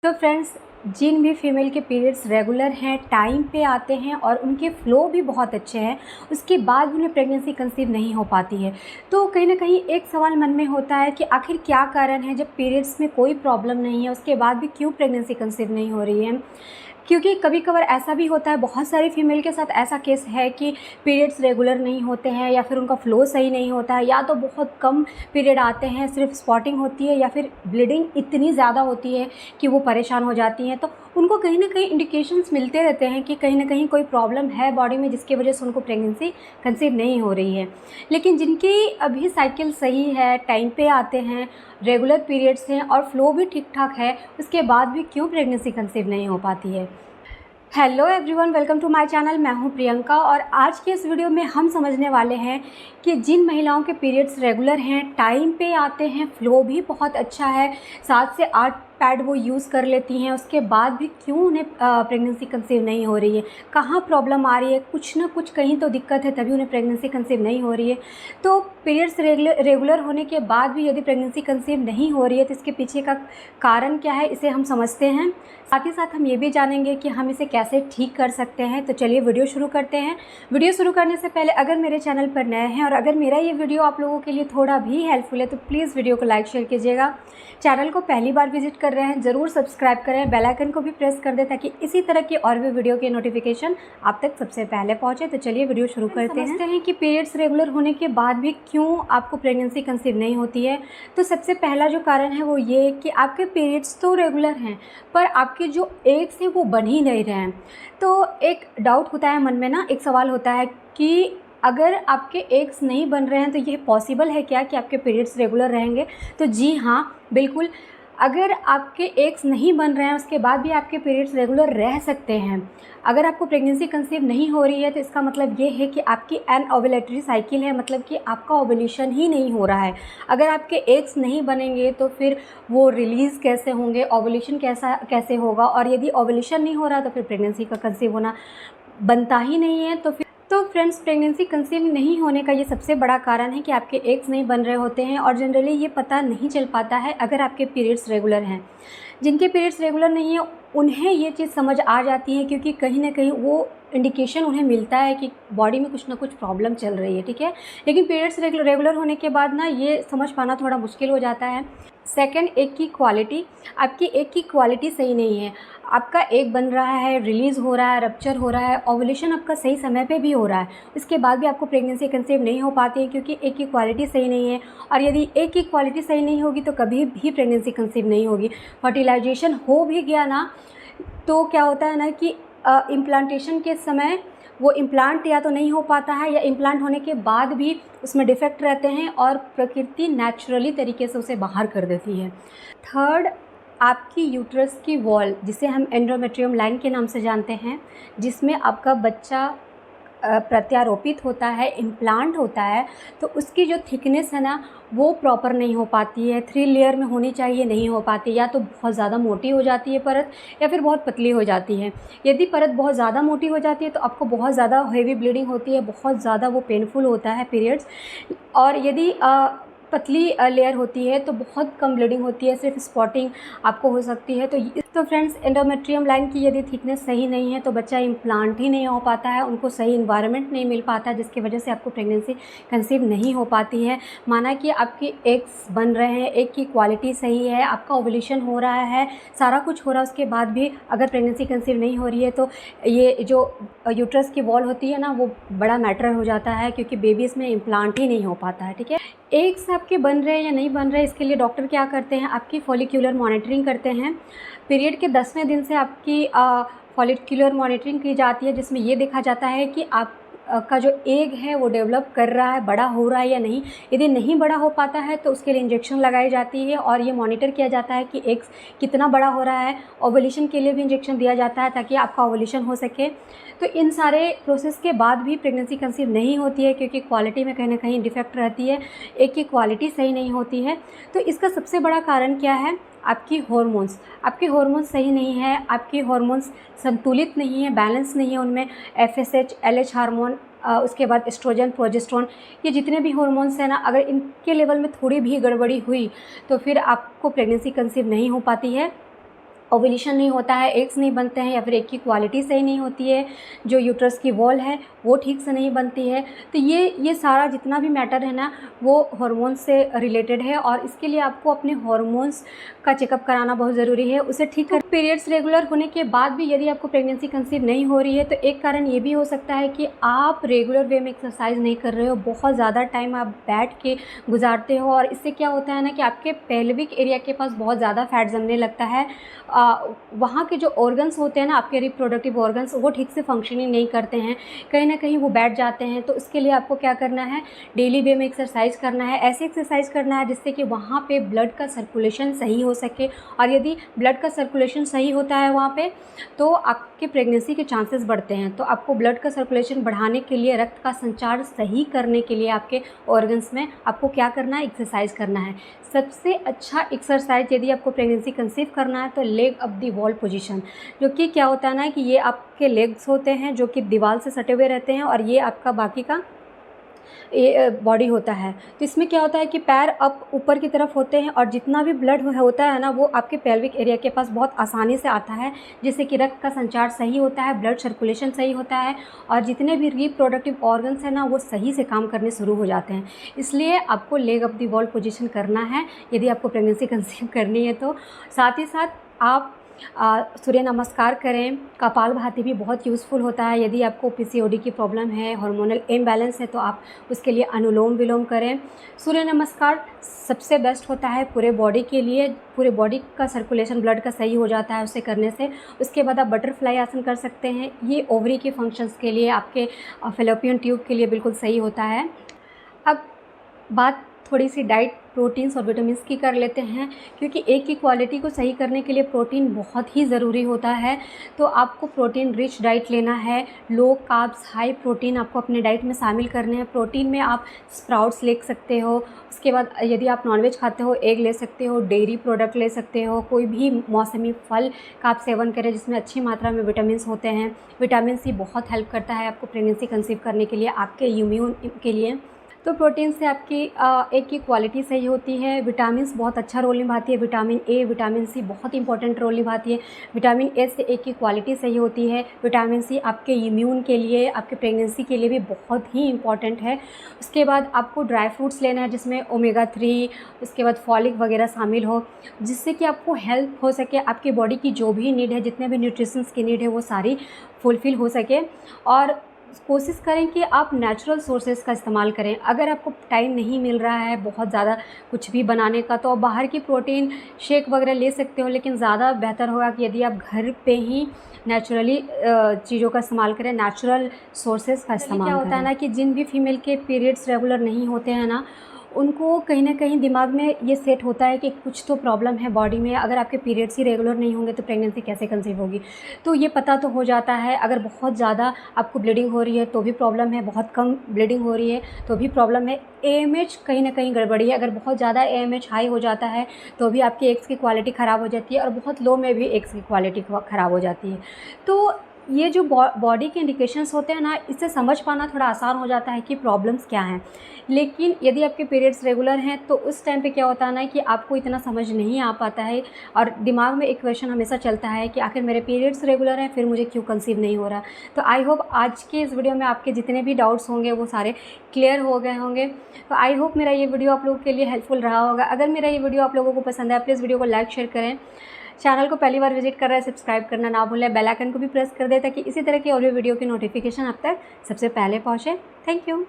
तो फ्रेंड्स, जिन भी फीमेल के पीरियड्स रेगुलर हैं, टाइम पे आते हैं और उनके फ़्लो भी बहुत अच्छे हैं, उसके बाद भी उन्हें प्रेगनेंसी कंसीव नहीं हो पाती है। तो कहीं न कहीं एक सवाल मन में होता है कि आखिर क्या कारण है, जब पीरियड्स में कोई प्रॉब्लम नहीं है, उसके बाद भी क्यों प्रेगनेंसी कंसीव नहीं हो रही है? क्योंकि कभी-कभार ऐसा भी होता है, बहुत सारी फीमेल के साथ ऐसा केस है कि पीरियड्स रेगुलर नहीं होते हैं या फिर उनका फ़्लो सही नहीं होता है, या तो बहुत कम पीरियड आते हैं, सिर्फ स्पॉटिंग होती है, या फिर ब्लीडिंग इतनी ज़्यादा होती है कि वो परेशान हो जाती हैं। तो उनको कहीं न कहीं इंडिकेशंस मिलते रहते हैं कि कहीं न कहीं कोई प्रॉब्लम है बॉडी में, जिसकी वजह से उनको प्रेगनेंसी कंसीव नहीं हो रही है। लेकिन जिनकी अभी साइकिल सही है, टाइम पे आते हैं, रेगुलर पीरियड्स हैं और फ़्लो भी ठीक-ठाक है, उसके बाद भी क्यों प्रेगनेंसी कंसीव नहीं हो पाती है? Hello everyone, welcome to my channel. मैं हूं प्रियंका और आज के इस वीडियो में हम समझने वाले हैं कि जिन महिलाओं के पीरियड्स रेगुलर हैं, टाइम पे आते हैं, फ़्लो भी बहुत अच्छा है, 7 से 8 पैड वो यूज़ कर लेती हैं, उसके बाद भी क्यों उन्हें प्रेगनेंसी कंसीव नहीं हो रही है, कहाँ प्रॉब्लम आ रही है, कुछ ना कुछ कहीं तो दिक्कत है, तभी उन्हें प्रेगनेंसी कंसीव नहीं हो रही है। तो पीरियड्स रेगुलर होने के बाद भी यदि प्रेगनेंसी कंसीव नहीं हो रही है, तो इसके पीछे का कारण क्या है, इसे हम समझते हैं। साथ ही साथ हम ये भी जानेंगे कि हम इसे कैसे ठीक कर सकते हैं। तो चलिए वीडियो शुरू करते हैं। वीडियो शुरू करने से पहले अगर मेरे चैनल पर नए हैं और अगर मेरा ये वीडियो आप लोगों के लिए थोड़ा भी हेल्पफुल है, तो प्लीज़ वीडियो को लाइक शेयर कीजिएगा। चैनल को पहली बार विजिट कर रहे हैं, ज़रूर सब्सक्राइब करें, बेल आइकन को भी प्रेस कर दें ताकि इसी तरह की और भी वीडियो के नोटिफिकेशन आप तक सबसे पहले पहुँचे। तो चलिए वीडियो शुरू करते हैं। समझते हैं कि पीरियड्स रेगुलर होने के बाद भी क्यों आपको प्रेगनेंसी कंसीव नहीं होती है। तो सबसे पहला जो कारण है वो ये कि आपके पीरियड्स तो रेगुलर हैं, पर आपके जो एग्स हैं वो बन ही नहीं रहे हैं। तो एक डाउट होता है मन में ना, एक सवाल होता है कि अगर आपके एग्स नहीं बन रहे हैं तो ये पॉसिबल है क्या कि आपके पीरियड्स रेगुलर रहेंगे? तो जी हाँ, बिल्कुल। अगर आपके एग्स नहीं बन रहे हैं, उसके बाद भी आपके पीरियड्स रेगुलर रह सकते हैं। अगर आपको प्रेगनेंसी कंसीव नहीं हो रही है, तो इसका मतलब ये है कि आपकी एनओवुलेटरी साइकिल है, मतलब कि आपका ओवुलेशन ही नहीं हो रहा है। अगर आपके एग्स नहीं बनेंगे तो फिर वो रिलीज़ कैसे होंगे, ओवुलेशन कैसे होगा, और यदि ओवुलेशन नहीं हो रहा तो फिर प्रेगनेंसी का कंसीव होना बनता ही नहीं है। तो फ्रेंड्स, प्रेगनेंसी कंसीव नहीं होने का ये सबसे बड़ा कारण है कि आपके एग्स नहीं बन रहे होते हैं, और जनरली ये पता नहीं चल पाता है अगर आपके पीरियड्स रेगुलर हैं। जिनके पीरियड्स रेगुलर नहीं है उन्हें ये चीज़ समझ आ जाती है, क्योंकि कहीं ना कहीं वो इंडिकेशन उन्हें मिलता है कि बॉडी में कुछ ना कुछ प्रॉब्लम चल रही है, ठीक है। लेकिन पीरियड्स रेगुलर होने के बाद ना ये समझ पाना थोड़ा मुश्किल हो जाता है। सेकंड, एग की क्वालिटी। आपकी एग की क्वालिटी सही नहीं है। आपका एग बन रहा है, रिलीज़ हो रहा है, रप्चर हो रहा है, ओवुलेशन आपका सही समय पे भी हो रहा है, उसके बाद भी आपको प्रेगनेंसी कंसीव नहीं हो पाती है, क्योंकि एग की क्वालिटी सही नहीं है। और यदि एग की क्वालिटी सही नहीं होगी तो कभी भी प्रेगनेंसी कंसीव नहीं होगी। फर्टिलाइजेशन हो भी गया ना, तो क्या होता है ना कि इम्प्लांटेशन के समय वो इम्प्लांट या तो नहीं हो पाता है, या इम्प्लांट होने के बाद भी उसमें डिफेक्ट रहते हैं और प्रकृति नेचुरली तरीके से उसे बाहर कर देती है। थर्ड, आपकी यूट्रस की वॉल, जिसे हम एंडोमेट्रियम लाइन के नाम से जानते हैं, जिसमें आपका बच्चा प्रत्यारोपित होता है, इम्प्लांट होता है, तो उसकी जो थिकनेस है ना वो प्रॉपर नहीं हो पाती है। 3 लेयर में होनी चाहिए, नहीं हो पाती, या तो बहुत ज़्यादा मोटी हो जाती है परत, या फिर बहुत पतली हो जाती है। यदि परत बहुत ज़्यादा मोटी हो जाती है तो आपको बहुत ज़्यादा हेवी ब्लीडिंग होती है, बहुत ज़्यादा वो पेनफुल होता है पीरियड्स। और यदि पतली लेयर होती है तो बहुत कम ब्लीडिंग होती है, सिर्फ स्पॉटिंग आपको हो सकती है। तो फ्रेंड्स, एंडोमेट्रियम लाइन की यदि थिकनेस सही नहीं है तो बच्चा इम्प्लांट ही नहीं हो पाता है, उनको सही इन्वायरमेंट नहीं मिल पाता, जिसकी वजह से आपको प्रेगनेंसी कंसीव नहीं हो पाती है। माना कि आपके एग्स बन रहे हैं, एग की क्वालिटी सही है, आपका ओवुलेशन हो रहा है, सारा कुछ हो रहा है, उसके बाद भी अगर प्रेगनेंसी कंसीव नहीं हो रही है तो ये जो यूट्रस की वॉल होती है ना वो बड़ा मैटर हो जाता है, क्योंकि बेबीज़ में इम्प्लांट ही नहीं हो पाता है, ठीक है। एग्स आपके बन रहे हैं या नहीं बन रहे, इसके लिए डॉक्टर क्या करते हैं, आपकी फॉलिक्यूलर मॉनिटरिंग करते हैं। पीरियड के 10वें दिन से आपकी फॉलिक्यूलर मॉनिटरिंग की जाती है, जिसमें ये देखा जाता है कि आप का जो एग है वो डेवलप कर रहा है, बड़ा हो रहा है या नहीं। यदि नहीं बड़ा हो पाता है तो उसके लिए इंजेक्शन लगाई जाती है, और ये मॉनिटर किया जाता है कि एग्स कितना बड़ा हो रहा है। ओवुलेशन के लिए भी इंजेक्शन दिया जाता है ताकि आपका ओवुलेशन हो सके। तो इन सारे प्रोसेस के बाद भी प्रेगनेंसी कंसीव नहीं होती है, क्योंकि क्वालिटी में कहीं ना कहीं डिफेक्ट रहती है, एग की क्वालिटी सही नहीं होती है। तो इसका सबसे बड़ा कारण क्या है, आपकी हॉर्मोन्स। आपके हॉर्मोन्स सही नहीं है, आपके हॉर्मोन्स संतुलित नहीं है, बैलेंस नहीं है उनमें। एफएसएच, एलएच हार्मोन, उसके बाद एस्ट्रोजन, प्रोजेस्टेरोन, ये जितने भी हॉर्मोन्स हैं ना, अगर इनके लेवल में थोड़ी भी गड़बड़ी हुई तो फिर आपको प्रेगनेंसी कंसीव नहीं हो पाती है। ओव्यूलेशन नहीं होता है, एग्स नहीं बनते हैं, या फिर एग की क्वालिटी सही नहीं होती है, जो यूट्रस की वॉल है वो ठीक से नहीं बनती है। तो ये सारा जितना भी मैटर है ना वो हार्मोन से रिलेटेड है, और इसके लिए आपको अपने हार्मोन्स का चेकअप कराना बहुत ज़रूरी है, उसे ठीक कर। पीरियड्स रेगुलर होने के बाद भी यदि आपको प्रेगनेंसी कंसीव नहीं हो रही है तो एक कारण ये भी हो सकता है कि आप रेगुलर वे में एक्सरसाइज नहीं कर रहे हो, बहुत ज़्यादा टाइम आप बैठ के गुजारते हो, और इससे क्या होता है ना कि आपके पेल्विक एरिया के पास बहुत ज़्यादा फैट जमने लगता है। वहाँ के जो ऑर्गन्स होते हैं ना, आपके रिप्रोडक्टिव ऑर्गन्स, वो ठीक से फंक्शनिंग नहीं करते हैं, कहीं ना कहीं वो बैठ जाते हैं। तो इसके लिए आपको क्या करना है, डेली वे में एक्सरसाइज करना है, ऐसे एक्सरसाइज करना है जिससे कि वहाँ पे ब्लड का सर्कुलेशन सही हो सके, और यदि ब्लड का सर्कुलेशन सही होता है वहाँ पे तो आपके प्रेगनेंसी के चांसेस बढ़ते हैं। तो आपको ब्लड का सर्कुलेशन बढ़ाने के लिए, रक्त का संचार सही करने के लिए आपके ऑर्गन्स में आपको क्या करना है, एक्सरसाइज करना है। सबसे अच्छा एक्सरसाइज यदि आपको प्रेगनेंसी कंसीव करना है तो leg up the wall position, जो कि क्या होता है ना कि ये आपके लेग्स होते हैं जो कि दीवार से सटे हुए रहते हैं, और ये आपका बाकी का ये बॉडी होता है। तो इसमें क्या होता है कि पैर अप ऊपर की तरफ होते हैं, और जितना भी ब्लड होता है ना वो आपके पेल्विक एरिया के पास बहुत आसानी से आता है, जिससे कि रक्त का संचार सही होता है, ब्लड सर्कुलेशन सही होता है, और जितने भी रिप्रोडक्टिव ऑर्गन्स हैं ना वो सही से काम करने शुरू हो जाते हैं। इसलिए आपको leg up the wall position करना है यदि आपको प्रेगनेंसी कंसीव करनी है तो। साथ ही साथ आप सूर्य नमस्कार करें। कपालभाति भी बहुत यूज़फुल होता है यदि आपको पीसीओडी की प्रॉब्लम है, हार्मोनल इम्बैलेंस है, तो आप उसके लिए अनुलोम विलोम करें। सूर्य नमस्कार सबसे बेस्ट होता है पूरे बॉडी के लिए, पूरे बॉडी का सर्कुलेशन ब्लड का सही हो जाता है उसे करने से। उसके बाद आप बटरफ्लाई आसन कर सकते हैं, ये ओवरी के फंक्शंस के लिए, आपके फैलोपियन ट्यूब के लिए बिल्कुल सही होता है। अब बात थोड़ी सी डाइट, प्रोटीन्स और विटामिन्स की कर लेते हैं, क्योंकि एग की क्वालिटी को सही करने के लिए प्रोटीन बहुत ही ज़रूरी होता है। तो आपको प्रोटीन रिच डाइट लेना है, लो कार्ब्स हाई प्रोटीन आपको अपने डाइट में शामिल करने हैं। प्रोटीन में आप स्प्राउट्स ले सकते हो, उसके बाद यदि आप नॉनवेज खाते हो एग ले सकते हो, डेयरी प्रोडक्ट ले सकते हो, कोई भी मौसमी फल का आप सेवन करें जिसमें अच्छी मात्रा में विटामिन्स होते हैं। विटामिन सी बहुत हेल्प करता है आपको प्रेगनेंसी कंसीव करने के लिए, आपके इम्यून के लिए। तो प्रोटीन से आपकी एग की क्वालिटी सही होती है। विटामिन्स बहुत अच्छा रोल निभाती है, विटामिन ए, विटामिन सी बहुत इंपॉर्टेंट रोल निभाती है। विटामिन ए से एग की क्वालिटी सही होती है। विटामिन सी आपके इम्यून के लिए, आपके प्रेगनेंसी के लिए भी बहुत ही इंपॉर्टेंट है। उसके बाद आपको ड्राई फ्रूट्स लेना है जिसमें ओमेगा 3, उसके बाद फॉलिक वगैरह शामिल हो, जिससे कि आपको हेल्प हो सके, आपकी बॉडी की जो भी नीड है, जितने भी न्यूट्रिशंस की नीड है वो सारी फुलफ़िल हो सके। और कोशिश करें कि आप नेचुरल सोर्सेज का इस्तेमाल करें। अगर आपको टाइम नहीं मिल रहा है बहुत ज़्यादा कुछ भी बनाने का, तो आप बाहर की प्रोटीन शेक वगैरह ले सकते हो, लेकिन ज़्यादा बेहतर होगा कि यदि आप घर पे ही नेचुरली चीज़ों का इस्तेमाल करें, नेचुरल सोर्सेज का इस्तेमाल करें। क्या होता है ना कि जिन भी फीमेल के पीरियड्स रेगुलर नहीं होते हैं ना, उनको कहीं ना कहीं दिमाग में ये सेट होता है कि कुछ तो प्रॉब्लम है बॉडी में, अगर आपके पीरियड्स ही रेगुलर नहीं होंगे तो प्रेगनेंसी कैसे कंसीव होगी। तो ये पता तो हो जाता है, अगर बहुत ज़्यादा आपको ब्लीडिंग हो रही है तो भी प्रॉब्लम है, बहुत कम ब्लीडिंग हो रही है तो भी प्रॉब्लम है, एएमएच कहीं ना कहीं गड़बड़ी है। अगर बहुत ज़्यादा एएमएच हाई हो जाता है तो भी आपकी एग्स की क्वालिटी ख़राब हो जाती है, और बहुत लो में भी एग्स की क्वालिटी ख़राब हो जाती है। तो ये जो बॉडी के इंडिकेशंस होते हैं ना, इससे समझ पाना थोड़ा आसान हो जाता है कि प्रॉब्लम्स क्या हैं। लेकिन यदि आपके पीरियड्स रेगुलर हैं तो उस टाइम पे क्या होता है ना कि आपको इतना समझ नहीं आ पाता है, और दिमाग में एक क्वेश्चन हमेशा चलता है कि आखिर मेरे पीरियड्स रेगुलर हैं फिर मुझे क्यों कंसीव नहीं हो रहा। तो आई होप आज के इस वीडियो में आपके जितने भी डाउट्स होंगे वो सारे क्लियर हो गए होंगे। तो आई होप मेरा ये वीडियो आप लोगों के लिए हेल्पफुल रहा होगा। अगर मेरा ये वीडियो आप लोगों को पसंद है प्लीज़ वीडियो को लाइक शेयर करें। चैनल को पहली बार विजिट कर रहे हैं सब्सक्राइब करना ना भूलें, बेल आइकन को भी प्रेस कर दें ताकि इसी तरह की और भी वीडियो की नोटिफिकेशन आप तक सबसे पहले पहुँचे। Thank you.